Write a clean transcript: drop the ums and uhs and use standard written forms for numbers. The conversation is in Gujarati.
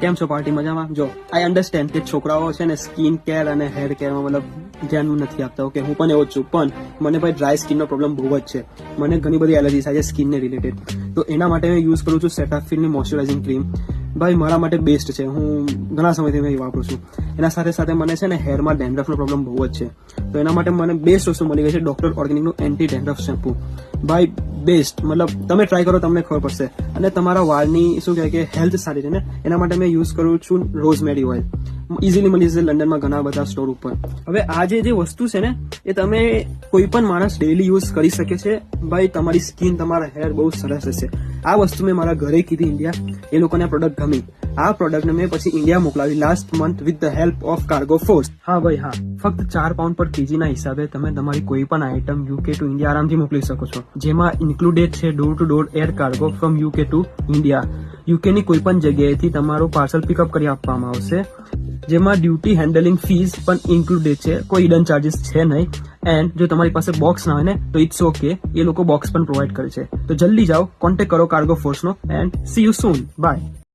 કેમ છો પાર્ટી મજામાં? જો આઈ અન્ડરસ્ટેન્ડ કે છોકરાઓ છે ને સ્કિન કેર અને હેર કેરમાં મતલબ ધ્યાન નથી આપતા. ઓકે, હું પણ એવો જ છું, પણ મને ભાઈ ડ્રાય સ્કિનનો પ્રોબ્લેમ બહુ જ છે. મને ઘણી બધી એલર્જી થાય છે સ્કિનને રિલેટેડ. તો એના માટે મેં યુઝ કરું છું સેટાફિલની મોઇશ્ચરાઇઝિંગ ક્રીમ. ભાઈ મારા માટે બેસ્ટ છે. હું ઘણા સમયથી મેં વાપરું છું. એના સાથે સાથે મને છે ને હેરમાં ડેન્ડ્રફનો પ્રોબ્લેમ બહુ જ છે. તો એના માટે મને બેસ્ટ વસ્તુ મળી ગઈ છે ડોક્ટર ઓર્ગેનિકનું એન્ટી ડેન્ડ્રફ શેમ્પુ. ભાઈ બેસ્ટ, મતલબ તમે ટ્રાય કરો તમને ખબર પડશે. અને તમારા વાળની શું કહેવાય કે હેલ્થ સારી છે ને, એના માટે મેં યુઝ કરું છું રોઝમેરી ઓઇલ. ઇઝીલી મળી જશે લંડનમાં ઘણા બધા સ્ટોર ઉપર. હવે આ જે વસ્તુ છે ને એ તમે કોઈ પણ માણસ ડેઈલી યુઝ કરી શકે છે. ભાઈ તમારી સ્કિન તમારા હેર બહુ સરસ હશે. આ વસ્તુ મેં મારા ઘરે કીધી ઇન્ડિયા, એ લોકોને આ પ્રોડક્ટ ગમી. આ પ્રોડક્ટને મેં પછી ઇન્ડિયા મોકલાવી last month with the help of cargo force. હા ભાઈ હા, ફક્ત 4 પાઉન્ડ પર કેજીના હિસાબે તમે તમારી કોઈ પણ આઇટમ યુકે ટુ ઇન્ડિયા આરામથી મોકલી શકો છો. જેમાં ઇન્ક્લુડેડ છે door to door air cargo from UK to India. યુકેની કોઈ પણ જગ્યાએથી તમારું પાર્સલ પિકઅપ કરી આપવામાં આવશે. જેમાં ડ્યુટી હેન્ડલિંગ ફીસ પણ ઇન્ક્લુડેડ છે. કોઈ હિડન ચાર્જીસ છે નહીં. એન્ડ જો તમારી પાસે બોક્સ ના હોય ને તો ઇટ્સ ઓકે, એ લોકો બોક્સ પણ પ્રોવાઈડ કરે છે. તો જલ્દી જાઓ, કોન્ટેક્ટ કરો કાર્ગો ફોર્સનો and see you soon. By.